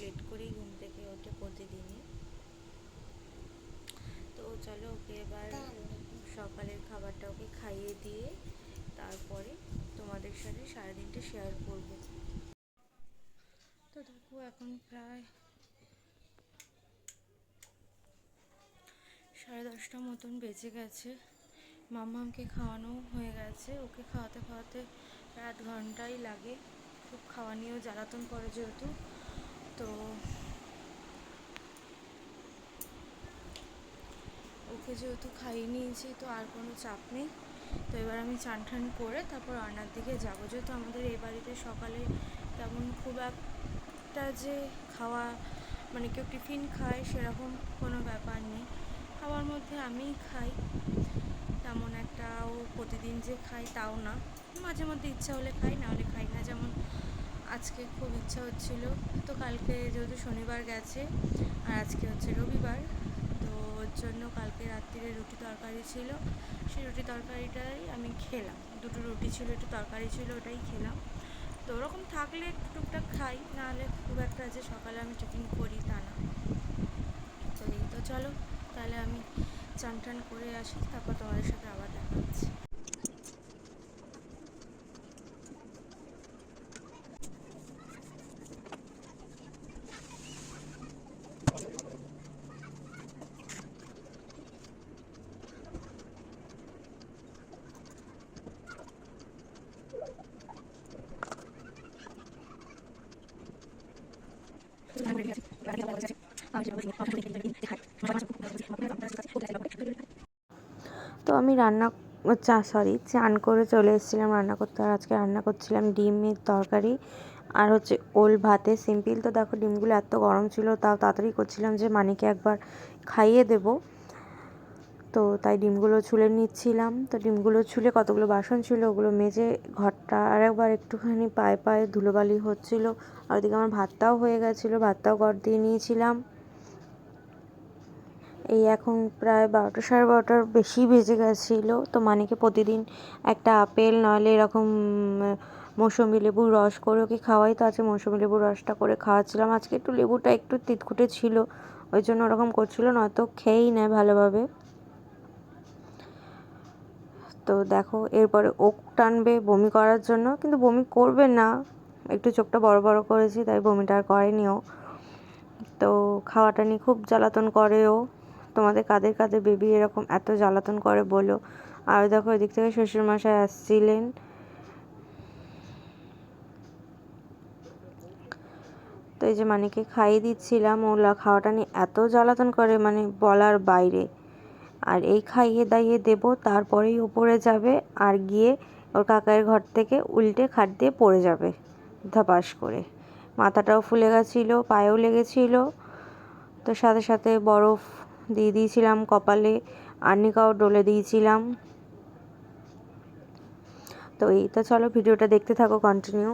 Late করেই ঘুম থেকে ওঠে প্রতিদিনই। তো চলো ওকে এবার সকালের খাবারটা ওকে খাইয়ে দিয়ে তারপরে তোমাদের সাথে সারাদিনটা শেয়ার করব। তো দেখো এখন প্রায় 10:30 মতন বেজে গেছে। মাম্মামকে খাওয়ানো হয়ে গেছে। ওকে খাওয়াতে খাওয়াতে প্রায় 1 ঘন্টাই লাগে। খুব খাওয়া নিয়েও জ্বালাতন করে যেহেতু, তো ওকে যেহেতু খাইয়ে নিয়েছি তো আর কোনো চাপ নেই। তো এবার আমি চান ঠান করে তারপর রান্নার দিকে যাবো। যেহেতু আমাদের এই বাড়িতে সকালে তেমন খুব একটা যে খাওয়া মানে কেউ টিফিন খায় সেরকম কোনো ব্যাপার নেই। খাওয়ার মধ্যে আমিই খাই, তেমন একটাও প্রতিদিন যে খাই তাও না। মাঝে মধ্যে ইচ্ছা হলে খাই, না হলে খাই না। যেমন আজকে খুব ইচ্ছা হচ্ছিল, তো কালকে যেহেতু শনিবার গেছে আর আজকে হচ্ছে রবিবার, তো ওর জন্য কালকে রাত্রিরে রুটি তরকারি ছিল, সেই রুটি তরকারিটাই আমি খেলাম। 2টো রুটি ছিল, একটু তরকারি ছিল, ওটাই খেলাম। তো ওরকম থাকলে একটু টুকটাক খাই, নাহলে খুব একটা যে সকালে আমি টিফিন করি তা না। তো এই তো চলো তাহলে আমি চান টান করে আসি, তারপর তোমাদের সাথে আবার দেখা হচ্ছে। তো আমি চান করে চলে এসেছিলাম রান্না করতে। আর আজকে রান্না করছিলাম ডিমের তরকারি আর হচ্ছে ওল ভাতে সিম্পল। তো দেখো ডিমগুলো এত গরম ছিল, তাও তাড়াতাড়ি করছিলাম যে মানিকে একবার খাইয়ে দেবো, তো তাই ডিমগুলো ছুলে নিচ্ছিলাম। তো ডিমগুলো ছুলে কতগুলো বাসন ছিল ওগুলো মেজে ঘরটা আর একবার একটুখানি পায়ে পায়ে ধুলোবালি হচ্ছিলো। আর ওদিকে আমার ভাতটাও হয়ে গেছিলো, ভাতটাও ঘর দিয়ে নিয়েছিলাম। এই এখন প্রায় 12টা 12:30টার বেশি বেজে গেছিলো। তো মানিকে প্রতিদিন একটা আপেল নইলে এরকম মৌসুমি লেবুর রস করে ওকে খাওয়াই। তো আছে মৌসুমি লেবুর রসটা করে খাওয়াচ্ছিলাম। আজকে একটু লেবুটা একটু তিতকুটে ছিল, ওই জন্য ওরকম করছিল, নয়তো খেয়েই নেয় ভালোভাবে। তো দেখো এরপরে ওক টানবে বমি করার জন্য, কিন্তু বমি করবে না, একটু চোখটা বড় বড় করেছি তাই বমিটা আর করেনি ও। তো খাওয়াটা নিয়ে খুব জ্বালাতন করে ও। তোমাদের কাদের কাদের বেবি এরকম এত জ্বালাতন করে বলো। আর দেখো এদিক থেকে শ্বশুরমশাই আসছিলেন। তো এই যে মানিকে খাইয়ে দিচ্ছিলাম, ওলা খাওয়াটা নিয়ে এত জ্বালাতন করে মানে বলার বাইরে। আর এই খাইয়ে দাইয়ে দেবো তারপরেই ওপরে যাবে আর গিয়ে ওর কাকার ঘর থেকে উল্টে খাট দিয়ে পড়ে যাবে ধপাস করে। মাথাটাও ফুলে গেছিলো, পায়েও লেগেছিলো। তো সাথে সাথে বরফ দিয়ে দিয়েছিলাম কপালে, আর্নিকাও ডলে দিয়েছিলাম। তো এই তো চলো ভিডিওটা দেখতে থাকো কন্টিনিউ।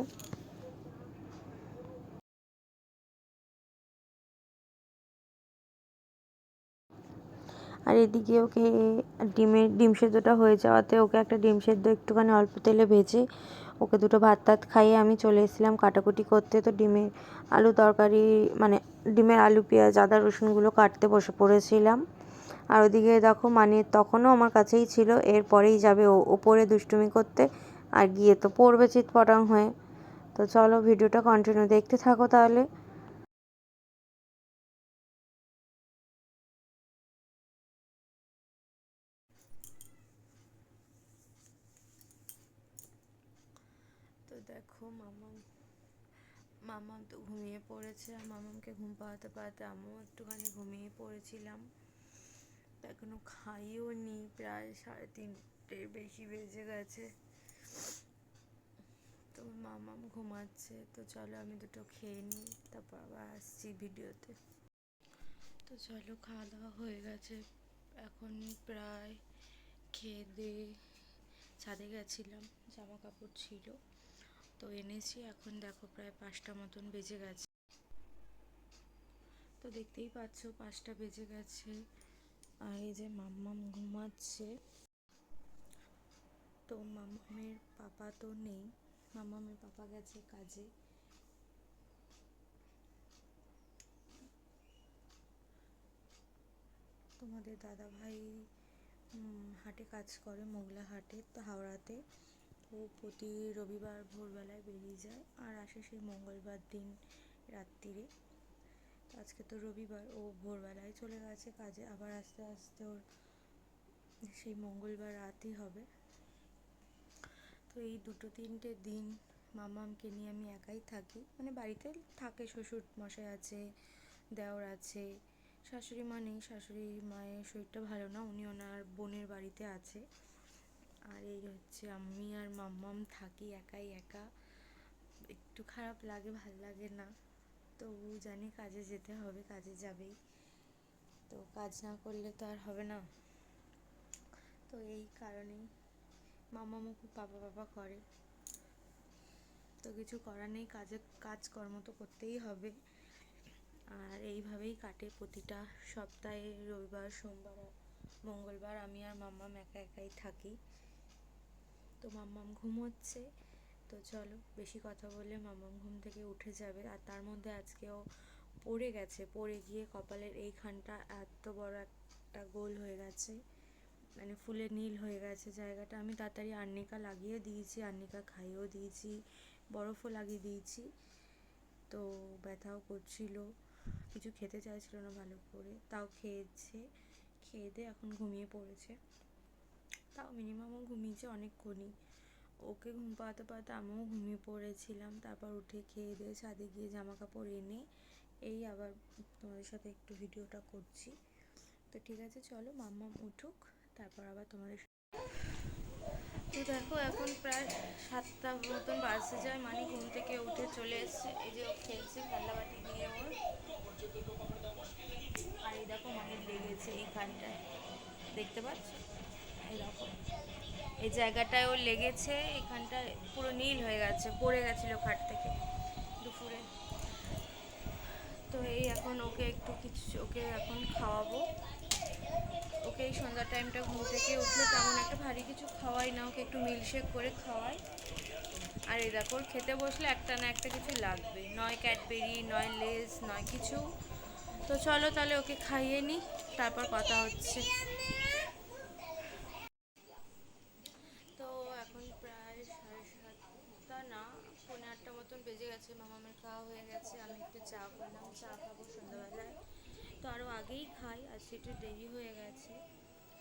আর এদিকে ওকে ডিম সেদ্ধটা হয়ে যাওয়াতে ওকে একটা ডিম সেদ্ধ একটুখানি অল্প তেলে ভেজে ওকে 2টো ভাত টাত খাইয়ে আমি চলে এসেছিলাম কাটাকুটি করতে। তো ডিমের আলু তরকারি মানে ডিমের আলু পেঁয়াজ আদা রসুনগুলো কাটতে বসে পড়েছিলাম। আর ওদিকে দেখো মানে তখনও আমার কাছেই ছিল, এরপরেই যাবে ও ওপরে দুষ্টুমি করতে আর গিয়ে তো পড়বে চিৎপটাং হয়ে। তো চলো ভিডিওটা কন্টিনিউ দেখতে থাকো তাহলে। তো দেখো মামাম মামাম তো ঘুমিয়ে পড়েছে, আর মামামকে ঘুম পাড়াতে পাড়াতে আমিও একটুখানি ঘুমিয়ে পড়েছিলাম। তো এখনও খাইও নি, প্রায় 3:30 বেশি বেজে গেছে। তো মামাম ঘুমাচ্ছে। তো চলো আমি 2টো খেয়ে নিই, তারপর আবার আসছি ভিডিওতে। তো চলো খাওয়া দাওয়া হয়ে গেছে, এখন প্রায় খেয়ে দিয়ে ছাদে গেছিলাম, জামা কাপড় ছিল তো এনেছি। এখন দেখো প্রায় 5টা মতন বেজে গেছে। তো দেখতেই পাচ্ছ 5টা বেজে গেছে। আর এই যে মাম্মাম ঘুমাচ্ছে। তো মাম্মামের পাপা তো নেই, মাম্মামের পাপা গেছে কাজে। তোমাদের দাদাভাই হাটে কাজ করে, মোগলা হাটে, তো হাওড়াতে। ও প্রতি রবিবার ভোরবেলায় বেরিয়ে যায় আর আসে সেই মঙ্গলবার দিন রাত্রিরে। আজকে তো রবিবার, ও ভোরবেলায় চলে গেছে কাজে, আবার আস্তে আস্তে ওর সেই মঙ্গলবার রাতই হবে। তো এই 2-3টে দিন মামামকে নিয়ে আমি একাই থাকি, মানে বাড়িতে থাকে শ্বশুর মশাই আছে, দেওর আছে, শাশুড়ি মা নেই, শাশুড়ি মায়ের শরীরটা ভালো না, উনি ওনার বোনের বাড়িতে আছে। আর এই হচ্ছে আমি আর মাম্মাম থাকি একাই একা। একটু খারাপ লাগে, ভাল লাগে না, তবু জানি কাজে যেতে হবে, কাজে যাবেই, তো কাজ না করলে তো আর হবে না। তো এই কারণেই মাম্মামও খুব পাপা পাপা করে, তো কিছু করার নেই, কাজকর্ম তো করতেই হবে। আর এইভাবেই কাটে প্রতিটা সপ্তাহে, রবিবার, সোমবার আর মঙ্গলবার আমি আর মাম্মাম একা একাই থাকি। তো মাম্মাম ঘুমোচ্ছে, তো চলো বেশি কথা বললে মাম্মাম ঘুম থেকে উঠে যাবে। আর তার মধ্যে আজকেও পড়ে গেছে, পড়ে গিয়ে কপালের এইখানটা এত বড় একটা গোল হয়ে গেছে, মানে ফুলে নীল হয়ে গেছে জায়গাটা। আমি তাড়াতাড়ি আর্নিকা লাগিয়ে দিয়েছি, আর্নিকা খাইয়েও দিয়েছি, বরফও লাগিয়ে দিয়েছি, তো ব্যথাও করছিল, কিছু খেতে চাইছিল না ভালো করে, তাও খেয়েছে, খেয়ে দিয়ে এখন ঘুমিয়ে পড়েছে। তাও মিনিমামও ঘুমিয়েছে অনেকক্ষণই, ওকে ঘুম পাড়াতে পাড়াতে আমিও ঘুমিয়ে পড়েছিলাম। তারপর উঠে খেয়ে দিয়ে ছাদে গিয়ে জামা কাপড় এনে এই আবার তোমাদের সাথে একটু ভিডিওটা করছি। তো ঠিক আছে, চলো মাম্মাম উঠুক, তারপর আবার তোমাদের। তো দেখো এখন প্রায় 7টা মতন বাজতে যায়, মানে ঘুম থেকে উঠে চলে এসছে, এই যে ও খেলছে খেলনাবাটি নিয়ে ওর। আর এই দেখো মায়ের লেগেছে এইখানটায়, দেখতে পাচ্ছ, এই দেখো এই জায়গাটায় ওর লেগেছে, এখানটায় পুরো নীল হয়ে গেছে, পড়ে গেছিলো খাট থেকে দুপুরে। তো এই এখন ওকে একটু কিছু, ওকে এখন খাওয়াবো। ওকে এই সন্ধ্যার টাইমটা ঘুম থেকে উঠলে তেমন একটা ভারী কিছু খাওয়াই না, ওকে একটু মিল্কশেক করে খাওয়াই। আর এই দেখো খেতে বসলে একটা না একটা কিছু লাগবে, নয় ক্যাডবেরি, নয় লেস, নয় কিছু। তো চলো তাহলে ওকে খাইয়ে নিই, তারপর কথা হচ্ছে। তো এখন প্রায় 7:30 না, 7:45 মতন বেজে গেছে, মামামের খাওয়া হয়ে গেছে, আমি একটু চা করলাম, চা খাবো সন্ধ্যাবেলায়। তো আরও আগেই খাই, আজকে একটু দেরি হয়ে গেছে।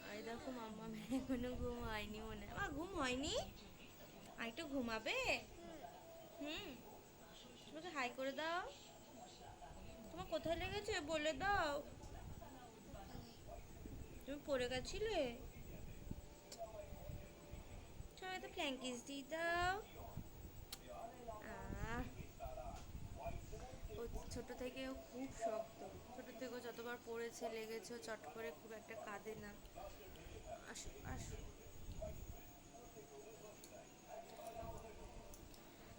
আর দেখো মামামের এখনো ঘুম হয়নি মনে হয়, ঘুম হয়নি, আর একটু ঘুমাবে। তোমাকে হাই করে দাও, তোমার কোথায় লেগেছে বলে দাও, তুমি পড়ে গেছিলে, সবাই তো ফ্ল্যাঙ্কিস দিয়ে দাও। ও ছোট থেকে খুব শক্ত, ছোট থেকে যতবার পড়েছে লেগেছে, চট করে খুব একটা কাঁদে না। আসো আসো,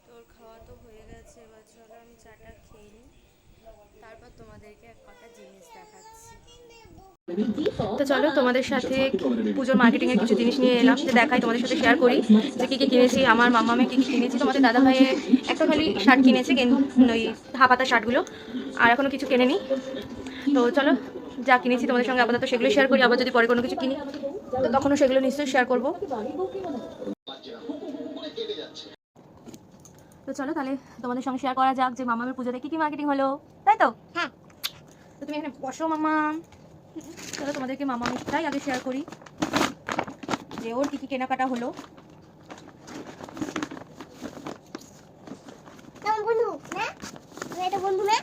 তোর খাওয়া তো হয়ে গেছে, এবার চলো আমি চাটা খেয়ে নিই, তারপর তোমাদেরকে এক কটা জিনিস দেখাচ্ছি। তো চলো তোমাদের সাথে পুজোর মার্কেটিংয়ের কিছু জিনিস নিয়ে এলাম, যে দেখাই তোমাদের সাথে শেয়ার করি যে কী কী কিনেছি, আমার মামামে কী কী কিনেছি। তোমাদের দাদা ভাইয়ে একটা খালি শার্ট কিনেছে, ওই হাফাতা শার্টগুলো, আর এখনও কিছু কেনেনি। তো চলো যা কিনেছি তোমাদের সঙ্গে আপাতত সেগুলো শেয়ার করি, আবার যদি পরে কোনো কিছু কিনি তো তখনও সেগুলো নিশ্চয়ই শেয়ার করবো। তো চলো তাহলে তোমাদের সঙ্গে শেয়ার করা যাক যে মামামের পুজোতে কী কী মার্কেটিং হলো, তাই তো? হ্যাঁ। তো তুমি এখানে বসো মামা, চলো তোমাদেরকে মামামটাই আগে শেয়ার করি যে ওর কী কী কেনাকাটা হলো। বন্ধু না,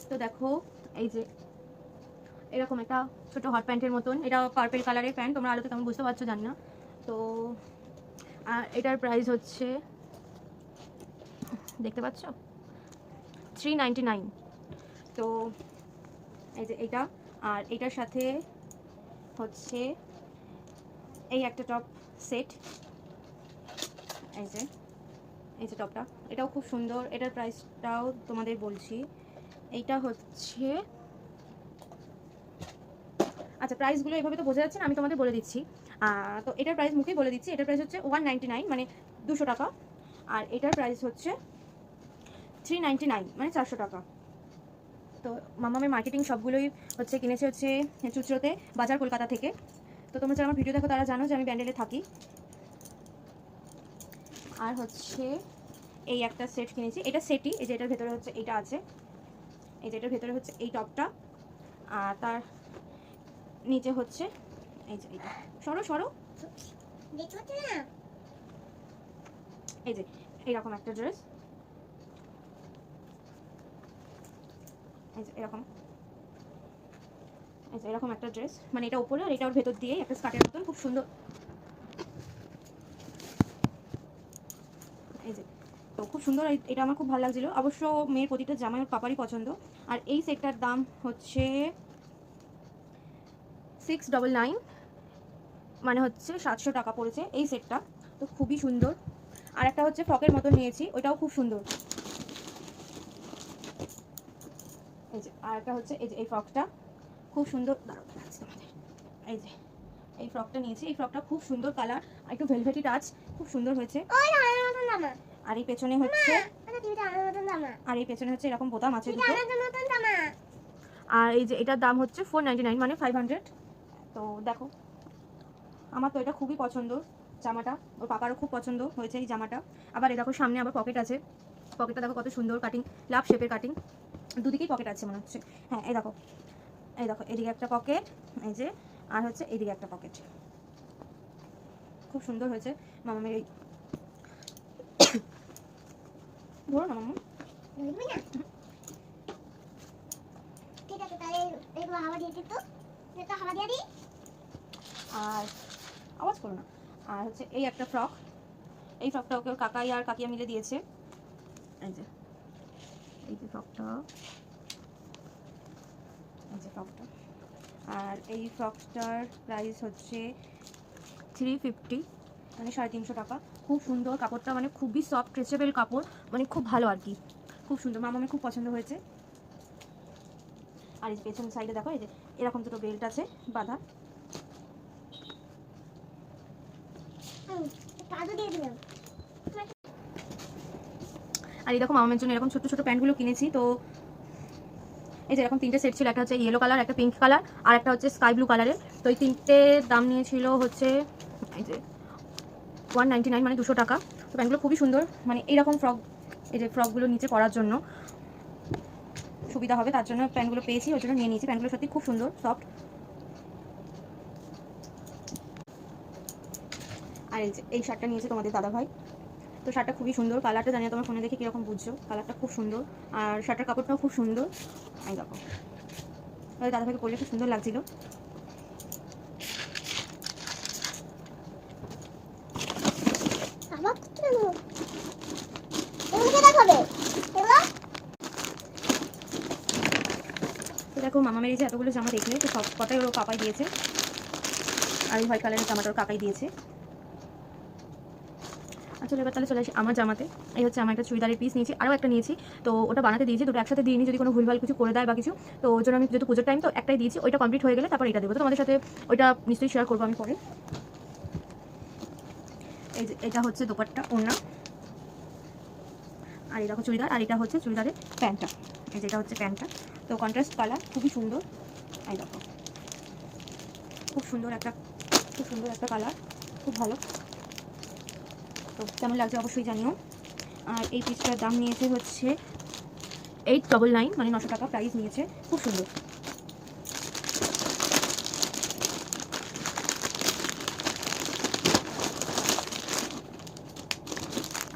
তো দেখো এই যে এরকম একটা ছোট হট প্যান্টের মতন, এটা পার্পল কালারের প্যান্ট, তোমরা আলোতে কেমন বুঝতে পারছো জানি না। তো আর এটার প্রাইস হচ্ছে, দেখতে পাচ্ছ, 399। তো এই যে এইটা, আর এটার সাথে হচ্ছে এই একটা টপ সেট, এই যে টপটা, এটাও খুব সুন্দর, এটার প্রাইসটাও তোমাদের বলছি। এইটা হচ্ছে, আচ্ছা প্রাইসগুলো এভাবে তো বোঝা যাচ্ছে না, আমি তোমাদের বলে দিচ্ছি। তো এটার প্রাইস মুখেই বলে দিচ্ছি, এটার প্রাইস হচ্ছে 199 মানে 200 টাকা, আর এটার প্রাইস হচ্ছে 399 মানে 400 টাকা। তো মামামের মার্কেটিং সবগুলোই হচ্ছে কিনেছে হচ্ছে চুচড়োতে বাজার কলকাতা থেকে। তো তোমরা যারা আমার ভিডিও দেখো তারা জানো যে আমি ব্যান্ডেলে থাকি। আর হচ্ছে এই একটা সেট কিনেছি, এটা সেটই, এই যে এটার ভেতরে হচ্ছে এইটা আছে, এই যে এটার ভেতরে হচ্ছে এই টপটা, আর তার নিচে হচ্ছে এই যে এইটা, সরো সরো দেখতে পাচ্ছ না, এই যে এইরকম একটা ড্রেস, এই যে এরকম, এই যে এরকম একটা ড্রেস, মানে এটা উপরে আর এটা ওর ভেতর দিয়ে একটা স্কার্টের মতন, খুব সুন্দর। এই যে তো খুব সুন্দর, এটা আমার খুব ভালো লাগছিল। অবশ্য মেয়ের প্রতিটা জামাই ওর পাপারই পছন্দ। আর এই সেটটার দাম হচ্ছে 699 মানে হচ্ছে 700 টাকা পড়েছে এই সেটটা। তো খুবই সুন্দর। আর একটা হচ্ছে ফ্রকের মতো নিয়েছি, ওইটাও খুব সুন্দর। এই যে আর একটা হচ্ছে এই যে এই ফ্রকটা খুব সুন্দর, দাঁড়াও দেখাচ্ছি তোমাদের। এই যে এই ফ্রকটা নিয়েছি, এই ফ্রকটা খুব সুন্দর কালার, একটু ভেলভেটি টাচ, খুব সুন্দর হয়েছে। আর এই পেছনে হচ্ছে এরকম বোতাম আছে দুটো। আর এই যে এটার দাম হচ্ছে 499 মানে 500। তো দেখো আমার তো এটা খুবই পছন্দ জামাটা, ওর পাপারও খুব পছন্দ হয়েছে এই জামাটা। আবার এই দেখো সামনে আবার পকেট আছে, পকেটটা দেখো কত সুন্দর কাটিং, লাভ শেপের কাটিং, দুদিকেই পকেট আছে মনে হচ্ছে। হ্যাঁ এই দেখো, এই দেখো এদিকে একটা পকেট, এই যে আর হচ্ছে এদিকে একটা পকেট, খুব সুন্দর হয়েছে মামামের এই। ধরো না মামা, ঠিক আছে তাহলে এগুলো হাওয়া দিয়ে দিত, এটা হাওয়া দিয়ে দিই, আর আওয়াজ করো না। আর হচ্ছে এই একটা ফ্রক, এই ফ্রকটা ওকে ওর কাকাই আর কাকিয়া মিলে দিয়েছে। এই যে এই যে ফ্রকটা, এই যে ফ্রকটা, আর এই ফ্রকটার প্রাইস হচ্ছে 350 মানে 350 টাকা। খুব সুন্দর কাপড়টা, মানে খুবই সফট স্ট্রেচেবল কাপড়, মানে খুব ভালো আর কি, খুব সুন্দর, মামামের খুব পছন্দ হয়েছে। আর এই যে পেছন সাইডে দেখো এই যে এরকম দুটো বেল্ট আছে বাঁধা। আর এই দেখো মামামের জন্য এরকম ছোট ছোট প্যান্টগুলো কিনেছি। তো এই যে এরকম তিনটে সেট ছিল, একটা হচ্ছে ইয়েলো কালার, একটা পিঙ্ক কালার, আর একটা হচ্ছে স্কাই ব্লু কালারের। তো এই তিনটে দাম নিয়েছিল হচ্ছে এই যে 199 মানে 200 টাকা। তো প্যান্টগুলো খুবই সুন্দর, মানে এইরকম ফ্রক, এই যে ফ্রকগুলো নিচে পরার জন্য সুবিধা হবে, তার জন্য প্যান্টগুলো পেয়েছি, ওই জন্য নিয়ে নিয়েছি। প্যান্টগুলো সত্যি খুব সুন্দর সফট। আর এই যে এই শার্টটা নিয়েছে তোমাদের দাদা ভাই। তো শার্টটা খুবই সুন্দর, কালারটা জানি তোমার ফোনে দেখে কীরকম বুঝছো, কালারটা খুব সুন্দর, আর শার্টের কাপড়টাও খুব সুন্দর। এই দেখো দাদা ভাইকে পরলে খুব সুন্দর লাগছিল। তো দেখো মামামের এই যে এতগুলো জামা দেখলে, তো সব কটাই ওর কাকাই দিয়েছে, আর এই হোয়াইট কালারের জামাটা ওর কাকাই দিয়েছে। আচ্ছা এবার তাহলে চলে আসি আমার জামাতে। এই হচ্ছে আমার একটা চুড়িদারের পিস নিয়েছি, আরও একটা নিয়েছি, তো ওটা বানাতে দিয়েছি, দুটো একসাথে দিইনি, যদি কোনো ভুলভাল কিছু করে দেয় বা কিছু, তো ওই জন্য আমি যেহেতু পুজোর টাইম তো একটাই দিয়েছি, ওইটা কমপ্লিট হয়ে গেলে তারপর এটা দেবো। তো তোমাদের সাথে ওইটা নিশ্চয়ই শেয়ার করবো আমি পরে। এই যে এটা হচ্ছে দোপাট্টা ওড়না, আর এই দেখো চুড়িদার, আর এটা হচ্ছে চুড়িদারের প্যান্টটা, এই যেটা হচ্ছে প্যান্টটা। তো কন্ট্রাস্ট কালার, খুবই সুন্দর। এই দেখো খুব সুন্দর একটা কালার, খুব ভালো। তো কেমন লাগছে অবশ্যই জানিও। আর এই পিসটার দাম নিয়েছে হচ্ছে 899 মানে 900 টাকা প্রাইস নিয়েছে, খুব সুন্দর।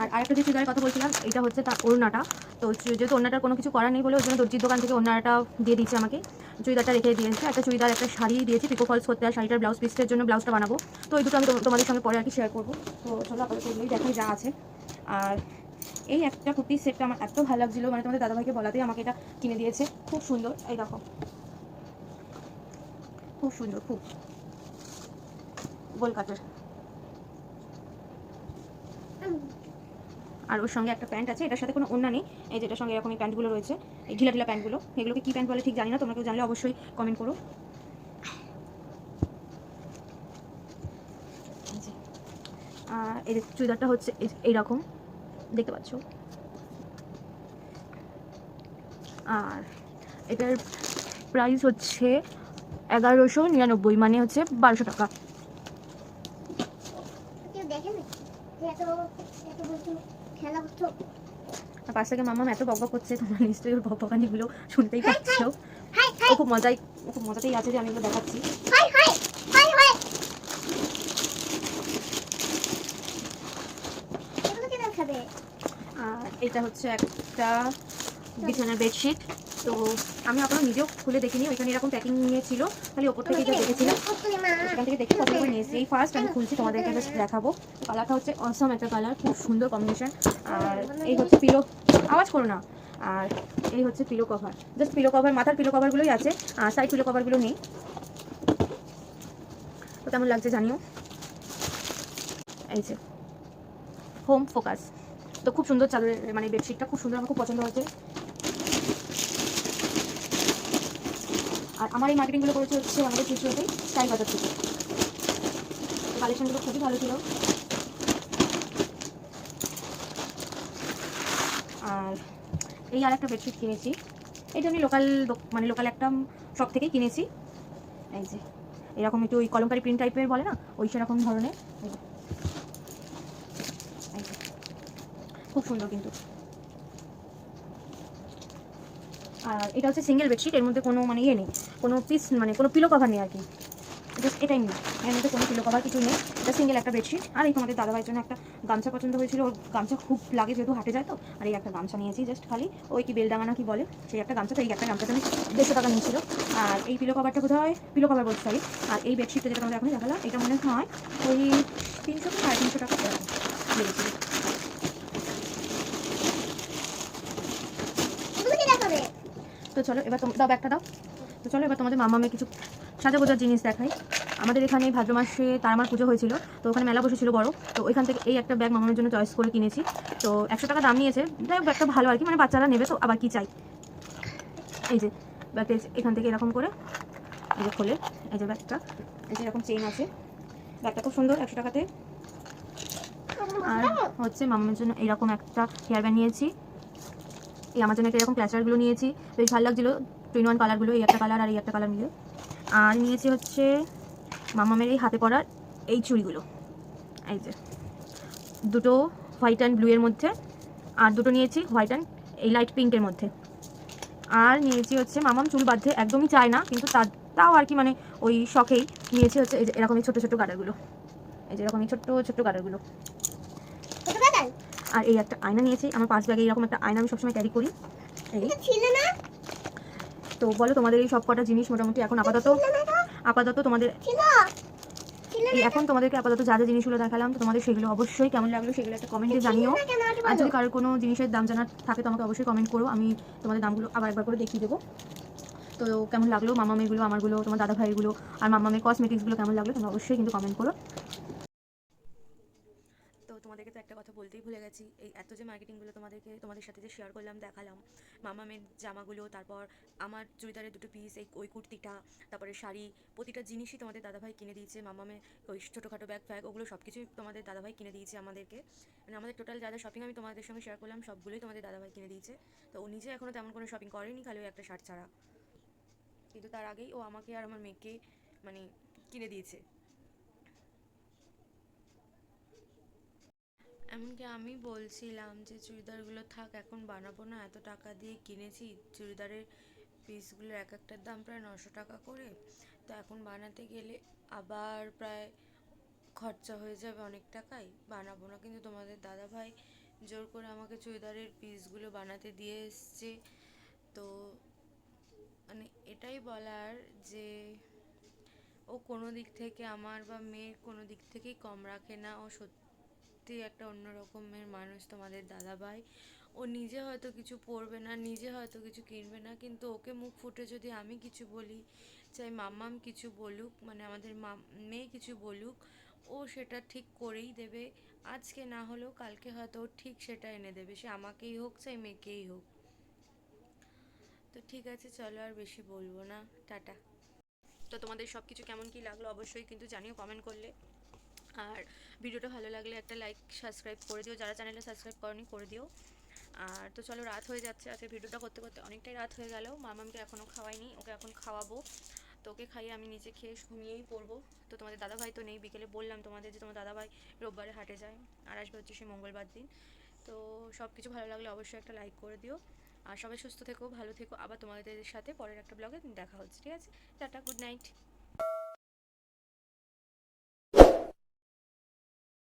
আর আরেকটা যে চুড়িদারের কথা বলছিলাম, এটা হচ্ছে তার ওড়নাটা। তো যেহেতু ওড়নাটার কোনো কিছু করার নেই বলে ওই জন্য দর্জির দোকান থেকে ওড়নাটা দিয়ে দিচ্ছে আমাকে, চুড়িদারটা রেখে দিয়েছে। একটা চুড়িদার একটা শাড়ি দিয়েছি পিকো ফলস করতে, আর শাড়িটার ব্লাউজ পিসের জন্য ব্লাউজটা বানাবো। তো এই দুটো আমি তোমাদের সঙ্গে পরে আর কি শেয়ার করবো। তো চলো আপাতত এগুলোই দেখাই যা আছে। আর এই একটা কুর্তির সেটটা আমার এত ভালো লাগছিলো, মানে তোমাদের দাদাভাইকে বলাতেই আমাকে এটা কিনে দিয়েছে, খুব সুন্দর। এই দেখো খুব সুন্দর, খুব গোল কাটের। আর ওর সঙ্গে একটা প্যান্ট আছে, এটার সাথে কোনো ওড়না নেই, এই যেটার সঙ্গে এরকম এই প্যান্টগুলো রয়েছে, এই ঢিলা ঢিলা প্যান্টগুলো, এগুলোকে কী প্যান্ট বলে ঠিক জানি না, তোমরা কেউ জানলে অবশ্যই কমেন্ট করো। আর এই চুড়িদারটা হচ্ছে এইরকম, দেখতে পাচ্ছ। আর এটার প্রাইস হচ্ছে 1199, মানে হচ্ছে 1200 টাকা। আর পাশ থেকে মাম্মাম এত বকবক করছে, তোমরা নিশ্চয়ই ওর বকবকানিগুলো শুনতেই পাচ্ছ। ও খুব মজাতেই আছে যে আমি এগুলো দেখাচ্ছি। আর এটা হচ্ছে একটা বিছানার বেডশিট। তো আমি আপনারা নিজেও খুলে দেখিনি, ওইখানে এরকম প্যাকিং নিয়ে ছিল, খালি ওপর থেকে যা দেখেছিলাম সেখান থেকে দেখে পছন্দ করে নিয়েছি। এই ফার্স্ট আমি খুলছি, তোমাদেরকে জাস্ট দেখাবো। কালারটা হচ্ছে অসম একটা কালার, খুব সুন্দর কম্বিনেশন। আর এই হচ্ছে পিলো, আওয়াজ করো না। আর এই হচ্ছে pillow cover, just pillow cover, মাথার পিলো কভারগুলোই আছে, আর সাইড পিলো কভারগুলো নেই। তো কেমন লাগছে জানিও। এই যে হোম ফোকাস, তো খুব সুন্দর চাদরের মানে বেডশিটটা খুব সুন্দর, আমার খুব পছন্দ হয়েছে। আর আমার এই মার্কেটিংগুলো করেছে হচ্ছে আমাদের চিত্রতে স্টাইল বাজার থেকে। কালেকশনগুলো খুবই ভালো ছিল। আর এই আর একটা বেডশিট কিনেছি, এটা আমি লোকাল মানে লোকাল একটা শপ থেকেই কিনেছি। এই যে এরকম একটু ওই কলমকারি প্রিন্ট টাইপের বলে না, ওই সেরকম ধরনের। খুব সুন্দর কিন্তু। আর এটা হচ্ছে সিঙ্গেল বেডশিট, এর মধ্যে কোনো মানে ইয়ে নেই, কোনো পিস মানে কোনো পিলো কভার নেই আর কি, জাস্ট এটাই নেই, এর মধ্যে কোনো পিলো কভার কিছু নেই। এটা সিঙ্গেল একটা বেডশিট। আর এই তোমাদের দাদাভাইয়ের জন্য একটা গামছা পছন্দ হয়েছিল, ওর গামছা খুব লাগে যেহেতু হাটে যায় তো। আর এই একটা গামছা নিয়েছি, জাস্ট খালি ওই কি বেলডাঙানা কি বলে সেই একটা গামছা। তো এই একটা গামছাটা আমি 150 টাকা নিয়েছিল। আর এই পিলো কভারটা বোধ হয় পিলো কভার বলতে সরি। আর এই বেডশিটটা যেটা তোমাদের এখন দেখালাম, এটা মনে হয় ওই 300 থেকে 350 টাকা লেগেছিল। তো চলো এবার দাও ব্যাগটা দাও। তো চলো এবার তোমাদের মামামের কিছু সাজা গোজার জিনিস দেখাই। আমাদের এখানে ভাদ্র মাসে তারামার পুজো হয়েছিল, তো ওখানে মেলা বসেছিল বড়, তো ওইখান থেকে এই একটা ব্যাগ মামামের জন্য চয়েস করে কিনেছি। তো 100 টাকা দাম নিয়েছে, যাই হোক ব্যাগটা ভালো আর কি, মানে বাচ্চারা নেবে তো আবার কি চাই। এই যে ব্যাগটা এখান থেকে এরকম করে এই যে খোলে, এই যে ব্যাগটা, এই যে এরকম চেইন আছে, ব্যাগটা খুব সুন্দর 100 টাকাতে। আর হচ্ছে মামামের জন্য এইরকম একটা হেয়ার ব্যান্ড নিয়েছি, এই আমার জন্য একটা এরকম ক্লাচারগুলো নিয়েছি, বেশ ভালো লাগছিলো টুইন ওয়ান কালারগুলো, এই একটা কালার আর এই একটা কালার মিলে। আর নিয়েছি হচ্ছে মামামের এই হাতে পরার এই চুড়িগুলো, এই যে দুটো হোয়াইট অ্যান্ড ব্লু এর মধ্যে, আর দুটো নিয়েছি হোয়াইট অ্যান্ড এই লাইট পিঙ্কের মধ্যে। আর নিয়েছি হচ্ছে মামাম চুল বাঁধতে একদমই চায় না, কিন্তু তাও আর কি মানে ওই শখেই নিয়েছি হচ্ছে এই যে এরকমই ছোটো ছোটো গাডারগুলো, এই যে এরকমই ছোট্ট ছোট্ট গাডারগুলো। আর এই একটা আয়না নিয়েছি, আমার পাঁচ ব্যাগে এরকম একটা আয়না আমি সবসময় ক্যারি করি। এই তো বলো তোমাদের এই সব কটা জিনিস মোটামুটি এখন আপাতত তোমাদের এই এখন তোমাদেরকে আপাতত যা যা জিনিসগুলো দেখালাম, তো তোমাদের সেগুলো অবশ্যই কেমন লাগলো সেগুলো একটা কমেন্টে জানিও। আর যদি কারোর কোনো জিনিসের দাম জানার থাকে তো আমাকে অবশ্যই কমেন্ট করো, আমি তোমাদের দামগুলো আবার একবার করে দেখিয়ে দেবো। তো কেমন লাগলো মামামেগুলো, আমারগুলো, তোমার দাদা ভাইয়েরগুলো আর মামামের কসমেটিক্সগুলো কেমন লাগলো তোমরা অবশ্যই কিন্তু কমেন্ট করো। তো তোমাদেরকে তো একটা কথা বলতেই ভুলে গেছি, এই এত যে মার্কেটিংগুলো তোমাদের সাথে যে শেয়ার করলাম দেখালাম, মামামের জামাগুলো, তারপর আমার চুড়িদারের দুটো পিস, ওই কুর্তিটা, তারপরে শাড়ি, প্রতিটা জিনিসই তোমাদের দাদাভাই কিনে দিয়েছে। মামামের ওই ছোটোখাটো ব্যাগ ফ্যাগ ওগুলো সব কিছুই তোমাদের দাদাভাই কিনে দিয়েছে আমাদেরকে, মানে আমাদের টোটাল যা যা শপিং আমি তোমাদের সঙ্গে শেয়ার করলাম সবগুলোই তোমাদের দাদাভাই কিনে দিয়েছে। তো ও নিজে এখনও তেমন কোনো শপিং করেনি, খালি ওই একটা শার্ট ছাড়া, কিন্তু তার আগেই ও আমাকে আর আমার মেয়েকে মানে কিনে দিয়েছে। এমনকি আমি বলছিলাম যে চুড়িদারগুলো থাক এখন বানাবো না, এত টাকা দিয়ে কিনেছি চুড়িদারের পিসগুলো এক একটার দাম প্রায় 900 টাকা করে, তো এখন বানাতে গেলে আবার প্রায় খরচা হয়ে যাবে অনেক টাকাই, বানাবো না। কিন্তু তোমাদের দাদাভাই জোর করে আমাকে চুড়িদারের পিসগুলো বানাতে দিয়ে এসছে। তো মানে এটাই বলার যে ও কোনো দিক থেকে আমার বা মেয়ের কোনো দিক থেকেই কম রাখে না, ও সত্যি একটা অন্য রকমের মানুষ তোমাদের দাদাভাই। ও নিজে হয়তো কিছু পরবে না, নিজে হয়তো কিছু কিনবে না, কিন্তু ওকে মুখ ফুটে যদি আমি কিছু বলি, চাই মাম্মাম কিছু বলুক, মানে আমাদের মেয়ে কিছু বলুক, ও সেটা ঠিক করেই দেবে। আজকে না হলেও কালকে হয়তো ও ঠিক সেটা এনে দেবে, সে আমাকেই হোক চাই মেয়েকেই হোক। তো ঠিক আছে চলো আর বেশি বলবো না, টাটা। তো তোমাদের সব কিছু কেমন কী লাগলো অবশ্যই কিন্তু জানিও কমেন্ট করলে। আর ভিডিওটা ভালো লাগলে একটা লাইক সাবস্ক্রাইব করে দিও, যারা চ্যানেলে সাবস্ক্রাইব করনি করে দিও। আর তো চলো, রাত হয়ে যাচ্ছে, আজকে ভিডিওটা করতে করতে অনেকটাই রাত হয়ে গেল। মামামকে এখনও খাওয়াইনি, ওকে এখন খাওয়াবো। তো ওকে খাইয়ে আমি নিচে খেয়ে ঘুমিয়েই পড়বো। তো তোমাদের দাদাভাই তো নেই, বিকেলে বললাম তোমাদের যে তোমার দাদাভাই রোববারে হাটে যায়, আর আসবে হচ্ছে সেই মঙ্গলবার দিন। তো সব কিছু ভালো লাগলে অবশ্যই একটা লাইক করে দিও। আর সবাই সুস্থ থেকো, ভালো থেকো। আবার তোমাদের সাথে পরের একটা ব্লগে দেখা হচ্ছে, ঠিক আছে? Tata, good night.